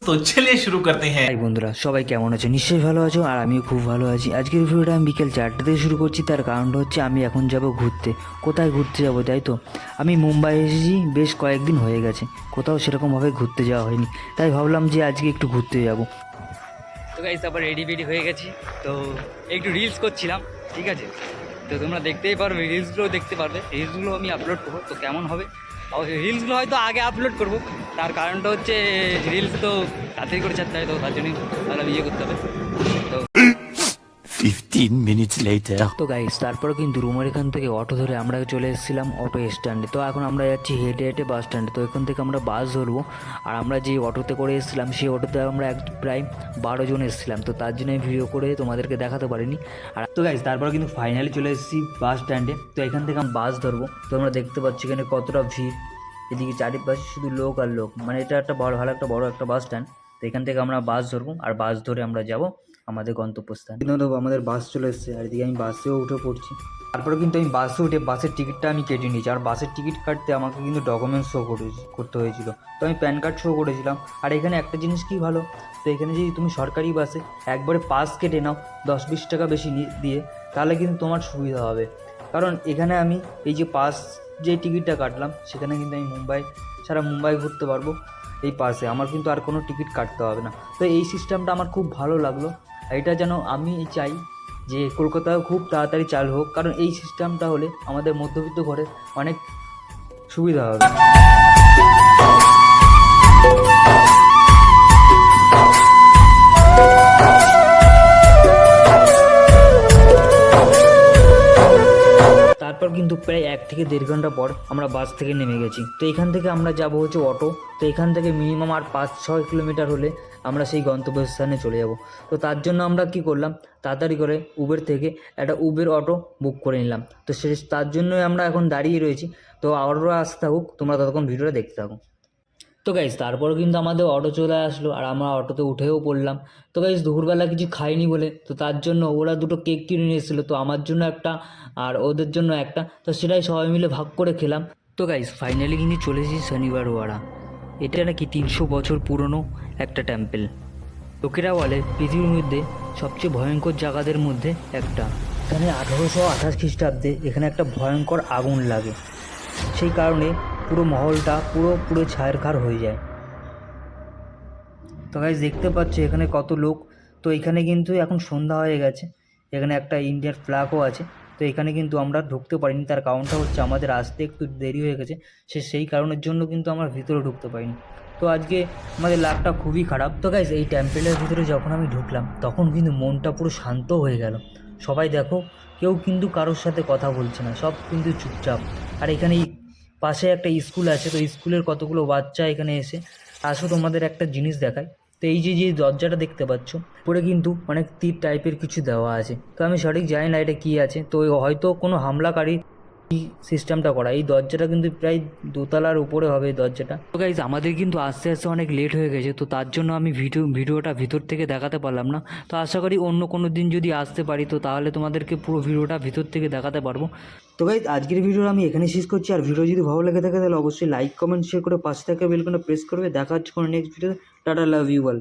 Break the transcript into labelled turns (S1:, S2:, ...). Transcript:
S1: तो चलिए शुरू करते हैं।
S2: হাই বন্ধুরা, সবাই কেমন আছো? নিশ্চয়ই ভালো আছো, আর আমিও খুব ভালো আছি। আজকের ভিডিওটা আমি বিকেল 4টে থেকে শুরু করছি। তার কারণটা হচ্ছে আমি এখন যাব ঘুরতে। কোথায় ঘুরতে যাব তাই তো? আমি মুম্বাই এসেছি, বেশ কয়েকদিন হয়ে গেছে, কোথাও সেরকমভাবে ঘুরতে যাওয়া হয়নি, তাই ভাবলাম যে আজকে একটু ঘুরতে যাব। তো গাইস, তারপর রেডি হয়ে গেছি, তো একটু রিলস করছিলাম, ঠিক আছে? তো তোমরা দেখতেই পারবে, রিলসগুলো দেখতে পারবে, রিলসগুলো আমি আপলোড করবো। তো কেমন হবে রিলসগুলো হয়তো আগে আপলোড করব, তার কারণটা হচ্ছে রিলস তো তাড়াতাড়ি করে ছাড়তে হয়, তো তার জন্যই তাহলে ইয়ে করতে হবে। তো
S3: 15 minutes later.
S2: তো গাইস, তারপর কিন্তু রুমের এখান থেকে অটো ধরে আমরা চলে এসেছিলাম অটো স্ট্যান্ডে। তো এখন আমরা যাচ্ছি হেঁটে হেঁটে বাস স্ট্যান্ডে। তো এখান থেকে আমরা বাস ধরবো, আর আমরা যে অটোতে করে এসেছিলাম সেই অটোতে আমরা প্রায় 12 জন এসেছিলাম, তো তার জন্য ভিডিও করে তোমাদেরকে দেখাতে পারিনি। আর তো গাইস, তারপর কিন্তু ফাইনালি চলে এসেছি বাস স্ট্যান্ডে। তো এখান থেকে আমরা বাস ধরবো। তো আমরা দেখতে পাচ্ছি এখানে কতটা ভিড়, এদিকে চারিপাশে শুধু লোক আর লোক, মানে এটা একটা ভালো একটা বাস স্ট্যান্ড। তো এখান থেকে আমরা বাস ধরবো, আর বাস ধরে আমরা যাব আমাদের গন্তব্যস্থান। কিন্তু আমাদের বাস চলে এসেছে, আর এদিকে আমি বাসেও উঠে পড়ছি। তারপরে কিন্তু আমি বাসে উঠে বাসের টিকিটটা আমি কেটে নিয়েছি, আর বাসের টিকিট কাটতে আমাকে কিন্তু ডকুমেন্টস শো করতে হয়েছিল। তো আমি প্যান কার্ড শো করেছিলাম। আর এখানে একটা জিনিস কি ভালো, তো এখানে যদি তুমি সরকারি বাসে একবারে পাস কেটে নাও 10-20 টাকা বেশি দিয়ে, তাহলে কিন্তু তোমার সুবিধা হবে। কারণ এখানে আমি এই যে পাস যে টিকিটটা কাটলাম, সেখানে কিন্তু আমি সারা মুম্বাই ঘুরতে পারবো এই পাসে, আমার কিন্তু আর কোনো টিকিট কাটতে হবে না। তো এই সিস্টেমটা আমার খুব ভালো লাগলো। এটা যেন আমি চাই যে কলকাতায় খুব তাড়াতাড়ি চালু হোক, কারণ এই সিস্টেমটা হলে আমাদের মধ্যবিত্ত ঘরে অনেক সুবিধা হবে। তারপর কিন্তু প্রায় 1 থেকে 1.5 ঘন্টা পর আমরা বাস থেকে নেমে গেছি। তো এখান থেকে আমরা যাব হচ্ছে অটো। তো এখান থেকে মিনিমাম আর 5-6 কিলোমিটার হলে আমরা সেই গন্তব্যস্থানে চলে যাব। তো তার জন্য আমরা কি করলাম, তাড়াতাড়ি করে উবের থেকে একটা উবের অটো বুক করে নিলাম। তো তার জন্যই আমরা এখন দাঁড়িয়ে রয়েছি। তো অটো আসতে থাকুক, তোমরা ততক্ষণ ভিডিওটা দেখতে থাকো। তো গাইস, তারপর কিন্তু আমাদের অটো চলে আসলো, আর আমরা অটোতে উঠেও পড়লাম। তো গাইস, দুপুরবেলা কিছু খাইনি বলে, তো তার জন্য ওরা 2টো কেক কিনে নিয়ে এসেছিলো, তো আমার জন্য একটা আর ওদের জন্য একটা, তো সেটাই সবাই মিলে ভাগ করে খেলাম। তো গাইস, ফাইনালি কিন্তু চলে এসেছি শনিবার ওয়াড়া। এটা নাকি 300 বছর পুরনো একটা টেম্পল। লোকেরা বলে পৃথিবীর মধ্যে সবচেয়ে ভয়ঙ্কর জায়গাদের মধ্যে একটা। এখানে 1828 খ্রিস্টাব্দে এখানে একটা ভয়ঙ্কর আগুন লাগে, সেই কারণে পুরো মহলটা পুরো ছায়ারখার হয়ে যায়। তো গাইস, দেখতে পাচ্ছ এখানে কত লোক। তো এখানে কিন্তু এখন সন্ধ্যা হয়ে গেছে, এখানে একটা ইন্ডিয়ান ফ্ল্যাগও আছে। তো এখানে কিন্তু আমরা ঢুকতে পারিনি, তার কারণটা হচ্ছে আমাদের আসতে একটু দেরি হয়ে গেছে, সেই কারণের জন্য কিন্তু আমরা ভিতরে ঢুকতে পারিনি। তো আজকে আমাদের লাকটা খুবই খারাপ। তো গাইস, এই টেম্পেলের ভিতরে যখন আমি ঢুকলাম, তখন কিন্তু মনটা পুরো শান্ত হয়ে গেল। সবাই দেখো, কেউ কিন্তু কারোর সাথে কথা বলছে না, সব কিন্তু চুপচাপ। আর এখানে পাশে একটা স্কুল আছে, তো স্কুলের কতগুলো বাচ্চা এখানে এসে আসো তোমাদের একটা জিনিস দেখায়। তো এই যে দরজাটা দেখতে পাচ্ছ, উপরে কিন্তু অনেক তীর টাইপের কিছু দেওয়া আছে। তো আমি সঠিক জানি না এটা কি আছে, তো হয়তো কোনো হামলাকারী এই সিস্টেমটা করা। এই দরজাটা কিন্তু প্রায় 2তলার উপরে হবে এই দরজাটা। তো গাইজ, আমাদের কিন্তু আস্তে আস্তে অনেক লেট হয়ে গেছে, তো তার জন্য আমি ভিডিওটা ভিতর থেকে দেখাতে পারলাম না। তো আশা করি অন্য কোনো দিন যদি আসতে পারি, তো তাহলে তোমাদেরকে পুরো ভিডিওটা ভিতর থেকে দেখাতে পারবো। তো গাইজ, আজকের ভিডিওটা আমি এখানে শেষ করছি। আর ভিডিও যদি ভালো লেগে থাকে তাহলে অবশ্যই লাইক কমেন্ট শেয়ার করে পাশে থাকা বেল আইকনটা প্রেস করবে। দেখা হচ্ছে কোনো নেক্সট ভিডিওতে। Tata, love you all.